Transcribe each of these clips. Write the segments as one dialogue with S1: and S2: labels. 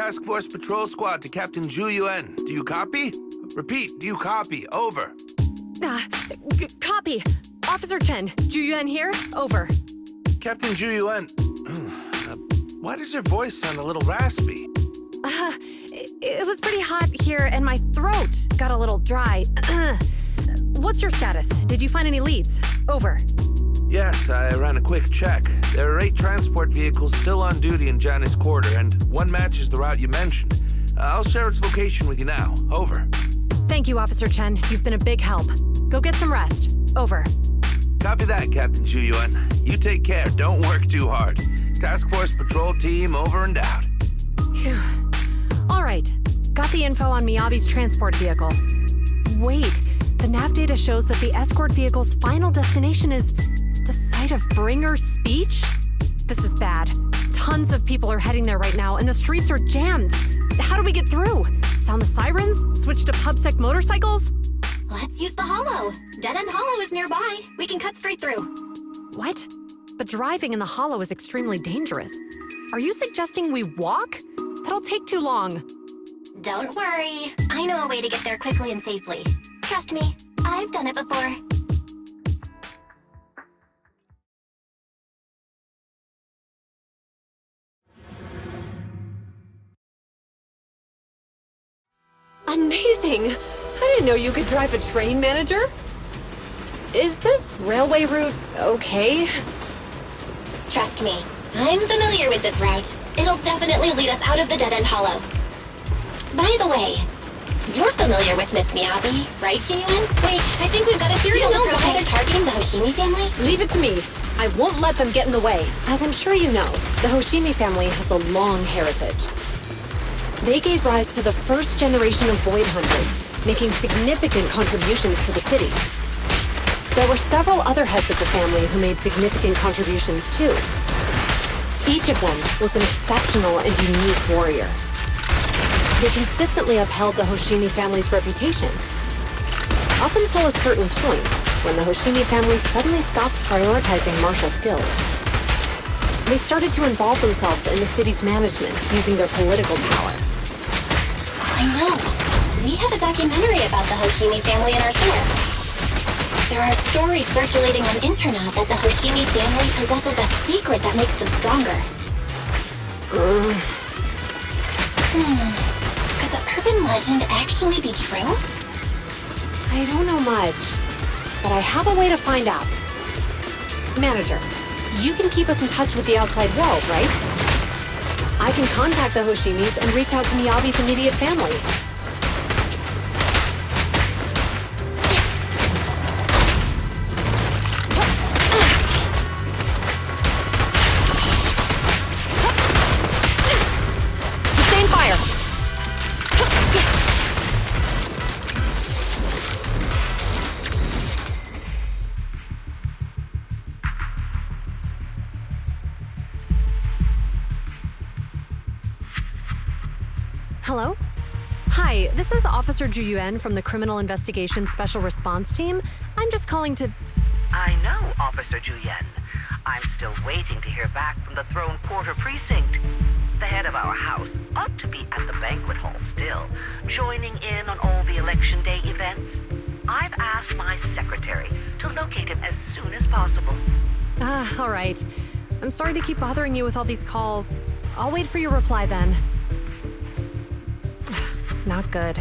S1: Task Force Patrol Squad to Captain Zhu Yuan. Do you copy? Repeat, do you copy? Over.
S2: Copy. Officer Chen, Zhu Yuan here. Over.
S1: Captain Zhu Yuan, why does your voice sound a little raspy?
S2: It was pretty hot here and my throat got a little dry. What's your status? Did you find any leads? Over.
S1: Yes, I ran a quick check. There are 8 transport vehicles still on duty in Janice Quarter, and one matches the route you mentioned. I'll share its location with you now. Over.
S2: Thank you, Officer Chen. You've been a big help. Go get some rest. Over.
S1: Copy that, Captain Zhu Yuan. You take care. Don't work too hard. Task Force Patrol Team over and out.
S2: Phew. All right. Got the info on Miyabi's transport vehicle. Wait. The nav data shows that the escort vehicle's final destination is the site of Bringer's speech? This is bad. Tons of people are heading there right now, and the streets are jammed. How do we get through? Sound the sirens? Switch to PubSec motorcycles?
S3: Let's use the hollow. Dead End Hollow is nearby. We can cut straight through.
S2: What? But driving in the hollow is extremely dangerous. Are you suggesting we walk? That'll take too long.
S3: Don't worry. I know a way to get there quickly and safely. Trust me, I've done it before.
S2: Amazing! I didn't know you could drive a train, Manager. Is this railway route okay?
S3: Trust me, I'm familiar with this route. It'll definitely lead us out of the Dead End Hollow. By the way, you're familiar with Miss Miyabi, right, Jinyuan? Wait, I think we've got a theory on why they're targeting the Hoshimi family.
S2: Leave it to me. I won't let them get in the way. As I'm sure you know, the Hoshimi family has a long heritage. They gave rise to the first generation of void hunters, making significant contributions to the city. There were several other heads of the family who made significant contributions too. Each of them was an exceptional and unique warrior. They consistently upheld the Hoshimi family's reputation. Up until a certain point, when the Hoshimi family suddenly stopped prioritizing martial skills. They started to involve themselves in the city's management using their political power.
S3: I know. We have a documentary about the Hoshimi family in our center. There are stories circulating on internet that the Hoshimi family possesses a secret that makes them stronger. Could the urban legend actually be true?
S2: I don't know much, but I have a way to find out. Manager, you can keep us in touch with the outside world, right? I can contact the Hoshimis and reach out to Miyabi's immediate family. Sustain fire! Hello? Hi, this is Officer Zhu Yuan from the Criminal Investigation Special Response Team. I'm just calling to...
S4: I know, Officer Zhu Yuan. I'm still waiting to hear back from the Throne Quarter Precinct. The head of our house ought to be at the banquet hall still, joining in on all the Election Day events. I've asked my secretary to locate him as soon as possible.
S2: all right. I'm sorry to keep bothering you with all these calls. I'll wait for your reply then. Not good.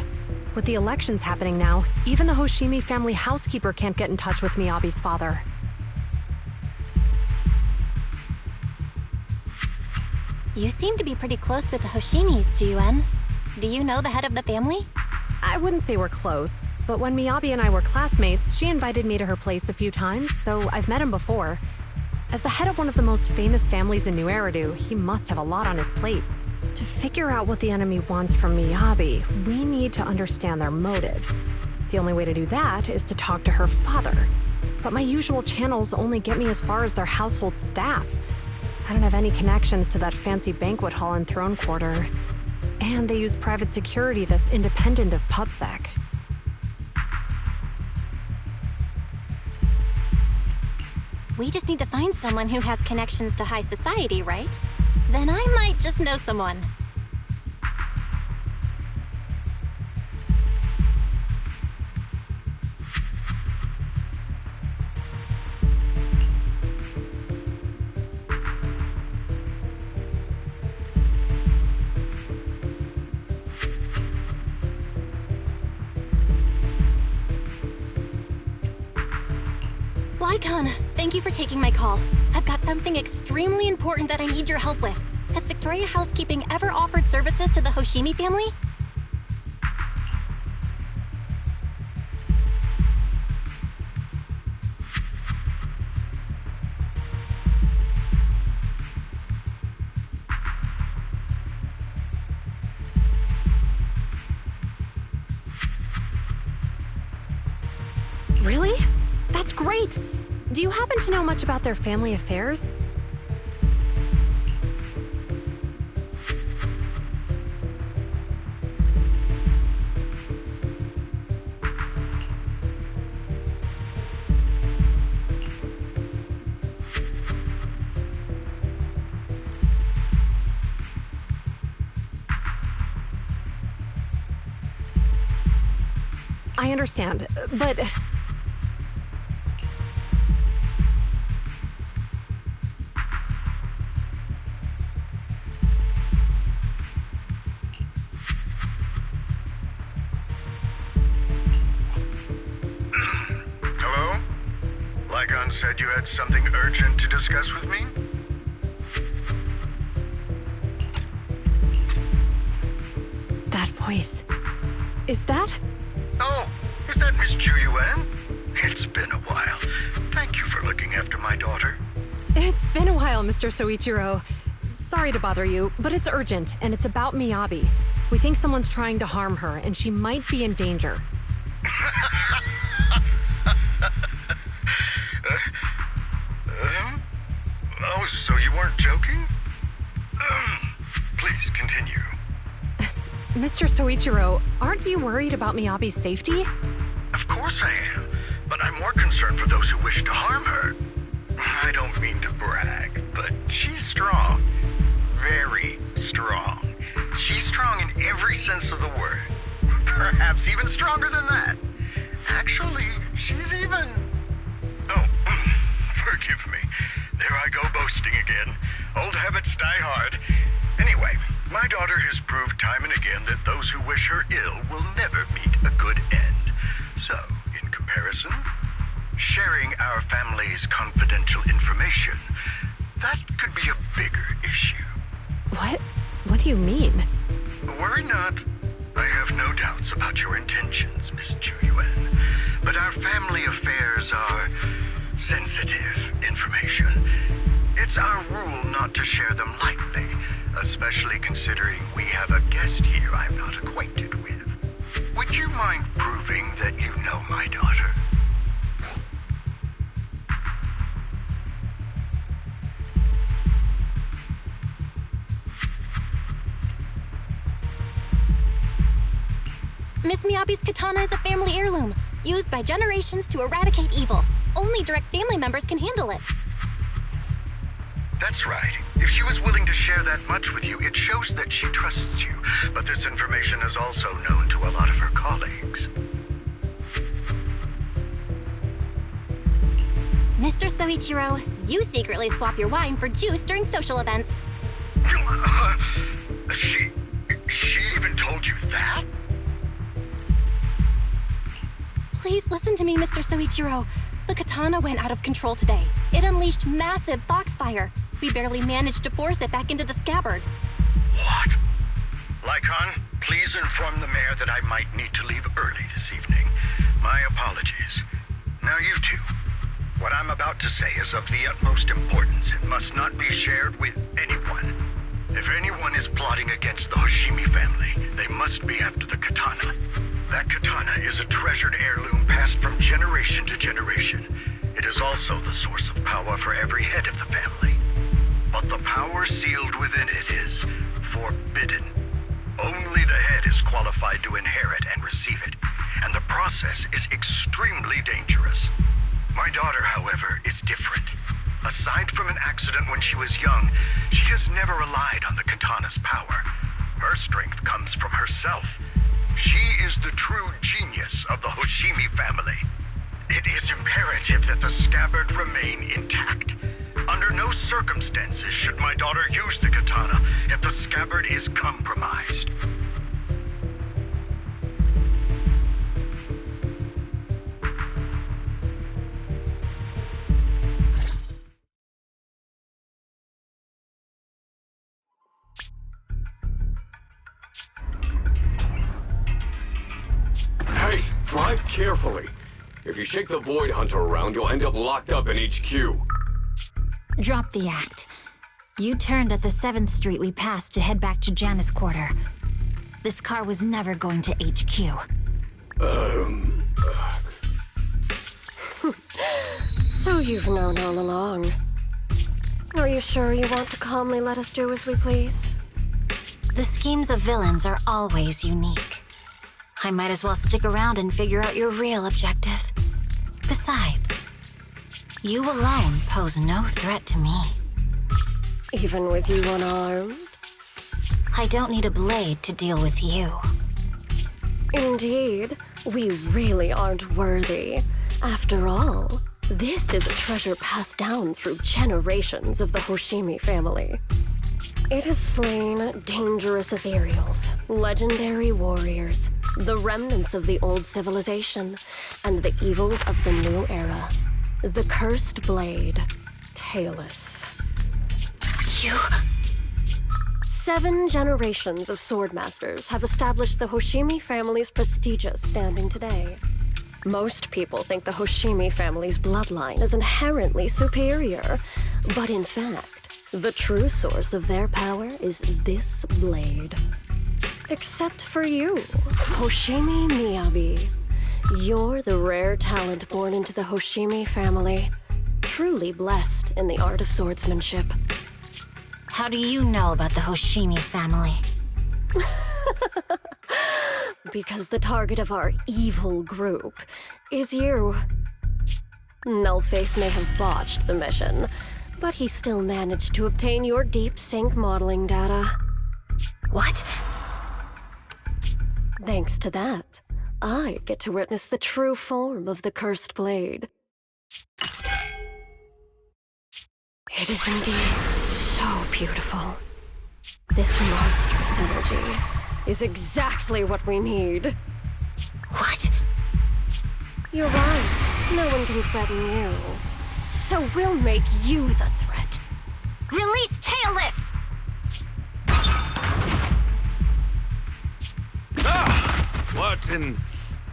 S2: With the elections happening now, even the Hoshimi family housekeeper can't get in touch with Miyabi's father.
S3: You seem to be pretty close with the Hoshimis, Jinyuan. Do you know the head of the family?
S2: I wouldn't say we're close, but when Miyabi and I were classmates, she invited me to her place a few times, so I've met him before. As the head of one of the most famous families in New Eridu, he must have a lot on his plate. To figure out what the enemy wants from Miyabi, we need to understand their motive. The only way to do that is to talk to her father. But my usual channels only get me as far as their household staff. I don't have any connections to that fancy banquet hall in Throne Quarter. And they use private security that's independent of PubSec.
S3: We just need to find someone who has connections to high society, right? Then I might just know someone. Lycon, thank you for taking my call. I've got something extremely important that I need your help with. Has Victoria Housekeeping ever offered services to the Hoshimi family?
S2: Really? That's great! Do you happen to know much about their family affairs? I understand, but...
S5: Hello? Lycon said you had something urgent to discuss with me?
S2: that voice... Is that...
S5: Oh, is that Miss Ju Yuan? It's been a while. Thank you for looking after my daughter.
S2: It's been a while, Mr. Soichiro. Sorry to bother you, but it's urgent, and it's about Miyabi. We think someone's trying to harm her, and she might be in danger.
S5: Oh, so you weren't joking? Please continue.
S2: Mr. Soichiro, aren't you worried about Miyabi's safety?
S5: Of course I am, but I'm more concerned for those who wish to harm her. I don't mean to brag, but she's strong. Very strong. She's strong in every sense of the word. Perhaps even stronger than that. Actually, she's even... Oh, forgive me. There I go boasting again. Old habits die hard. Anyway, my daughter has proved time and again that those who wish her ill will never meet a good end. So, in comparison, sharing our family's confidential information, that could be a bigger issue.
S2: What? What do you mean?
S5: Worry not. I have no doubts about your intentions, Miss Ju Yuan. But our family affairs are sensitive information. It's our rule not to share them lightly, especially considering we have a guest here I'm not acquainted with. Would you mind proving that you know my daughter?
S3: Miss Miyabi's katana is a family heirloom, used by generations to eradicate evil. Only direct family members can handle it.
S5: That's right. If she was willing to share that much with you, it shows that she trusts you. But this information is also known to a lot of her colleagues.
S3: Mr. Soichiro, you secretly swap your wine for juice during social events.
S5: She even told you that?
S3: Please listen to me, Mr. Soichiro. The katana went out of control today. It unleashed massive foxfire. We barely managed to force it back into the scabbard.
S5: What? Lycon, please inform the mayor that I might need to leave early this evening. My apologies. Now you two. What I'm about to say is of the utmost importance and must not be shared with anyone. If anyone is plotting against the Hoshimi family, they must be after the katana. That katana is a treasured heirloom passed from generation to generation. It is also the source of power for every head of the family. But the power sealed within it is forbidden. Only the head is qualified to inherit and receive it, and the process is extremely dangerous. My daughter, however, is different. Aside from an accident when she was young, she has never relied on the katana's power. Her strength comes from herself. She is the true genius of the Hoshimi family. It is imperative that the scabbard remain intact. Under no circumstances should my daughter use the katana if the scabbard is compromised.
S6: Drive carefully. If you shake the Void Hunter around, you'll end up locked up in HQ.
S7: Drop the act. You turned at the 7th Street we passed to head back to Janus Quarter. This car was never going to HQ.
S8: So you've known all along. Are you sure you want to calmly let us do as we please?
S7: The schemes of villains are always unique. I might as well stick around and figure out your real objective. Besides, you alone pose no threat to me.
S8: Even with you unarmed?
S7: I don't need a blade to deal with you.
S8: Indeed, we really aren't worthy. After all, this is a treasure passed down through generations of the Hoshimi family. It has slain dangerous ethereals, legendary warriors, the remnants of the old civilization, and the evils of the new era. The cursed blade, Talus.
S7: You...
S8: 7 generations of swordmasters have established the Hoshimi family's prestigious standing today. Most people think the Hoshimi family's bloodline is inherently superior, but in fact, the true source of their power is this blade. Except for you, Hoshimi Miyabi. You're the rare talent born into the Hoshimi family, truly blessed in the art of swordsmanship.
S7: How do you know about the Hoshimi family?
S8: Because the target of our evil group is you. Nullface may have botched the mission, but he still managed to obtain your deep sync modeling data.
S7: What?
S8: Thanks to that, I get to witness the true form of the cursed blade. It is indeed so beautiful. This monstrous energy is exactly what we need.
S7: What?
S8: You're right. No one can threaten you. So we'll make you the threat.
S7: Release Talus!
S1: Ah! What an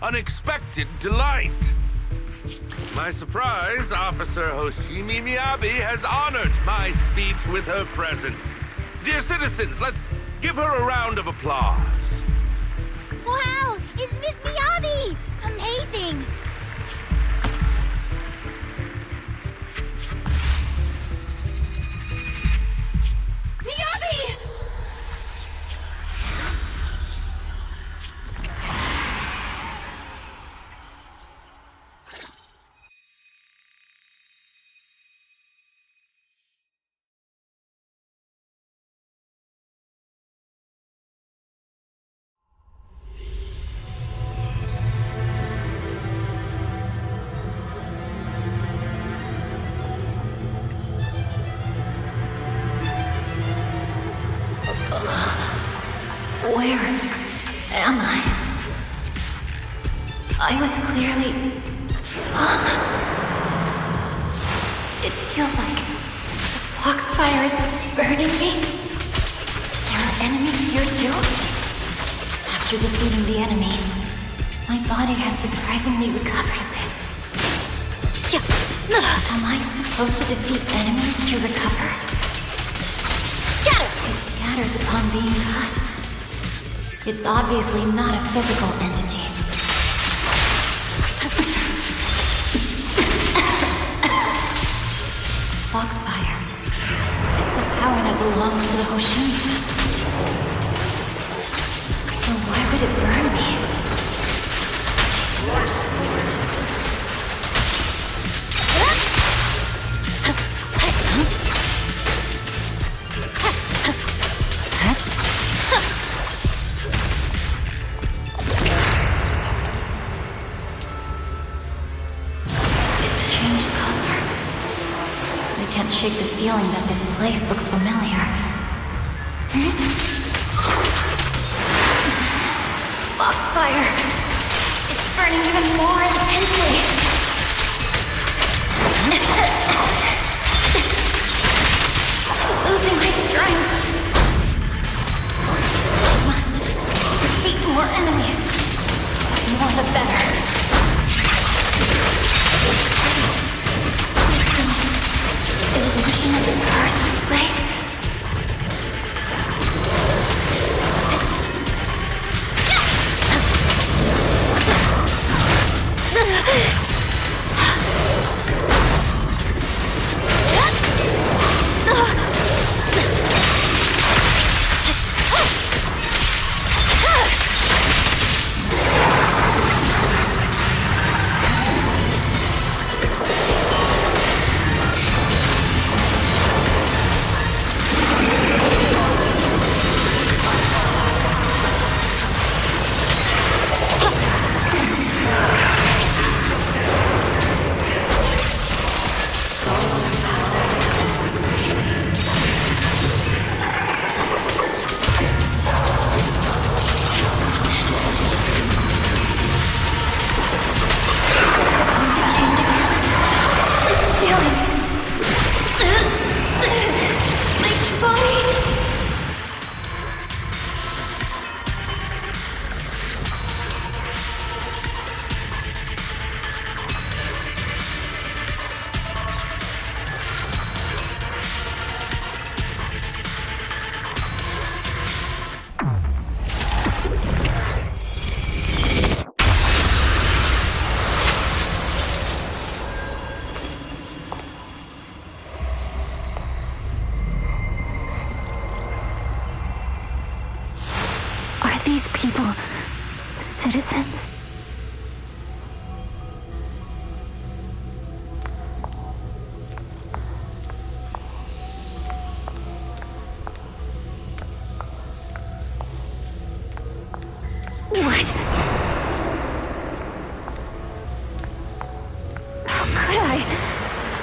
S1: unexpected delight! My surprise, Officer Hoshimi Miyabi has honored my speech with her presence. Dear citizens, let's give her a round of applause.
S9: Wow! It's Miss Miyabi! Amazing!
S3: Miyabi!
S7: Where am I? I was clearly... It feels like the foxfire is burning me. There are enemies here too? After defeating the enemy, my body has surprisingly recovered. Am I supposed to defeat enemies to recover? Scatter! It scatters upon being caught. It's obviously not a physical entity. Foxfire. It's a power that belongs to the Hoshimi. So why would it burn me? Shake the feeling that this place looks familiar. Foxfire! It's burning even more intensely! Losing my strength! I must defeat more enemies. The more the better.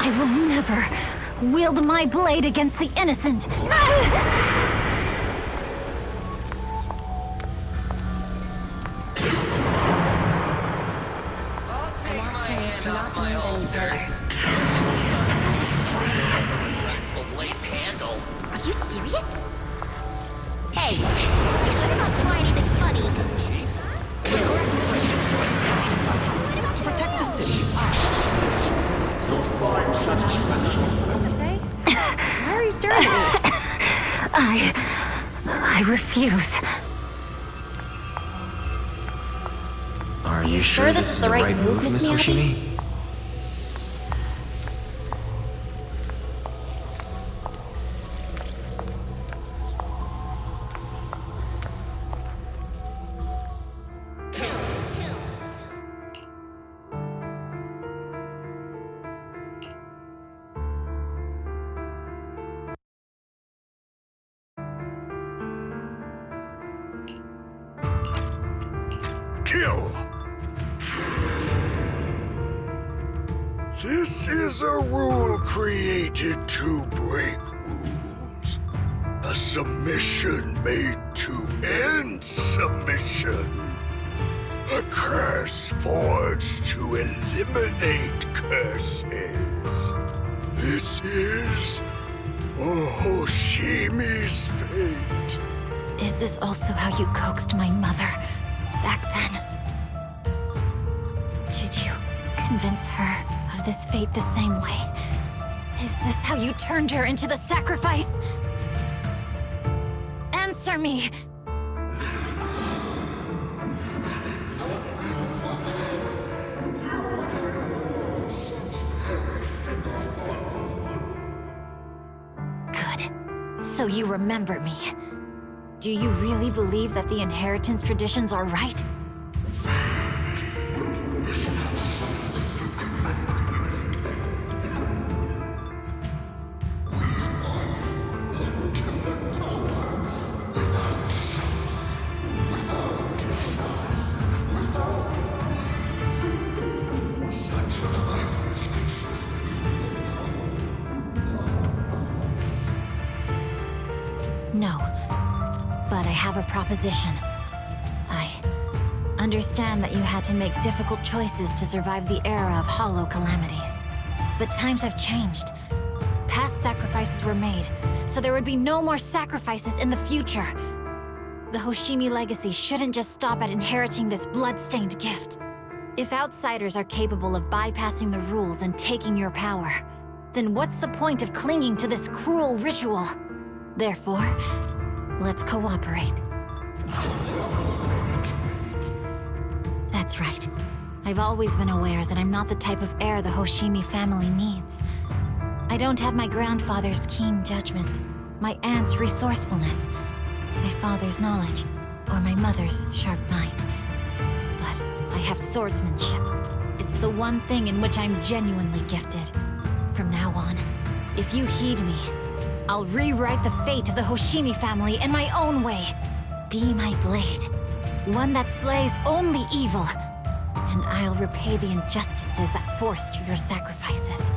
S7: I will never wield my blade against the innocent.
S9: Are you serious? Hey, you better not try anything funny.
S10: Protect the city.
S8: Why are you staring at me?
S7: I refuse.
S10: Are you sure this is the right move, Miss Hoshimi?
S5: Kill! This is a rule created to break rules. A submission made to end submission. A curse forged to eliminate curses. This is Hoshimi's fate.
S7: Is this also how you coaxed my mother back then? Did you convince her of this fate the same way? Is this how you turned her into the sacrifice? Answer me! Good. So you remember me. Do you really believe that the inheritance traditions are right? No. But I have a proposition. I understand that you had to make difficult choices to survive the era of hollow calamities. But times have changed. Past sacrifices were made, so there would be no more sacrifices in the future. The Hoshimi legacy shouldn't just stop at inheriting this blood-stained gift. If outsiders are capable of bypassing the rules and taking your power, then what's the point of clinging to this cruel ritual? Therefore, let's cooperate. That's right. I've always been aware that I'm not the type of heir the Hoshimi family needs. I don't have my grandfather's keen judgment, my aunt's resourcefulness, my father's knowledge, or my mother's sharp mind. But I have swordsmanship. It's the one thing in which I'm genuinely gifted. From now on, if you heed me, I'll rewrite the fate of the Hoshimi family in my own way. Be my blade, one that slays only evil, and I'll repay the injustices that forced your sacrifices.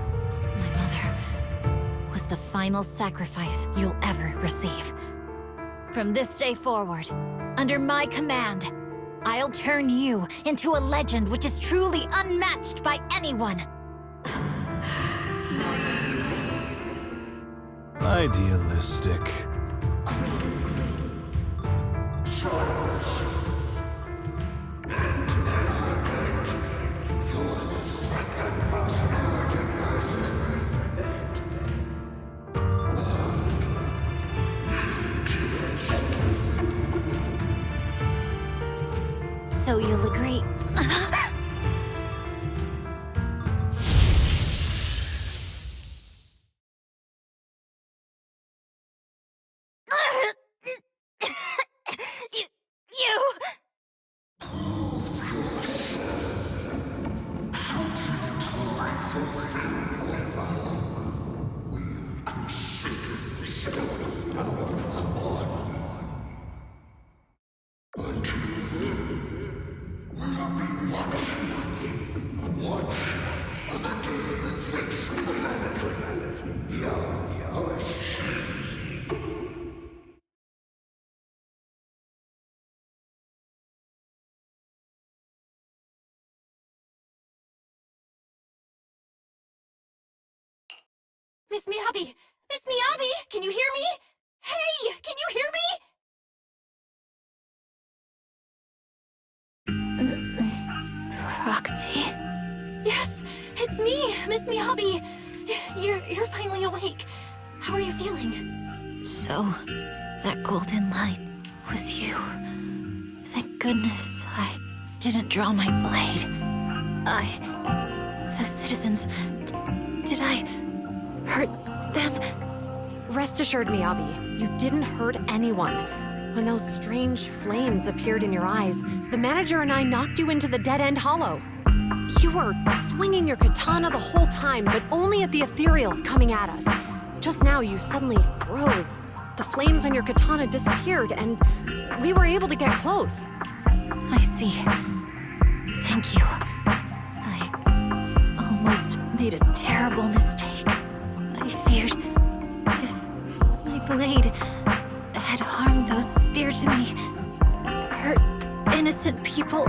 S7: My mother was the final sacrifice you'll ever receive. From this day forward, under my command, I'll turn you into a legend which is truly unmatched by anyone.
S11: Idealistic.
S7: So you'll agree?
S3: Miss Miyabi! Miss Miyabi! Can you hear me? Hey! Can you hear me?
S7: Roxy?
S3: Yes, it's me, Miss Miyabi. You're finally awake. How are you feeling?
S7: So, that golden light was you. Thank goodness I didn't draw my blade. The citizens... did I hurt them?
S2: Rest assured, Miyabi, you didn't hurt anyone. When those strange flames appeared in your eyes, the manager and I knocked you into the dead-end hollow. You were swinging your katana the whole time, but only at the ethereals coming at us. Just now, you suddenly froze. The flames on your katana disappeared, and we were able to get close.
S7: I see. Thank you. I almost made a terrible mistake. I feared if my blade had harmed those dear to me, hurt innocent people,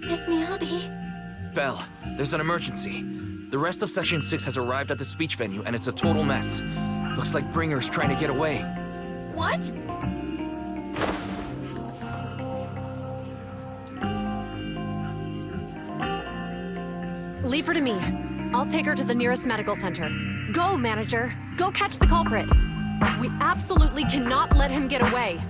S3: Miss Miyabi?
S10: Belle, there's an emergency. The rest of Section 6 has arrived at the speech venue, and it's a total mess. Looks like Bringer's trying to get away.
S3: What?
S2: Leave her to me. I'll take her to the nearest medical center. Go, manager. Go catch the culprit. We absolutely cannot let him get away.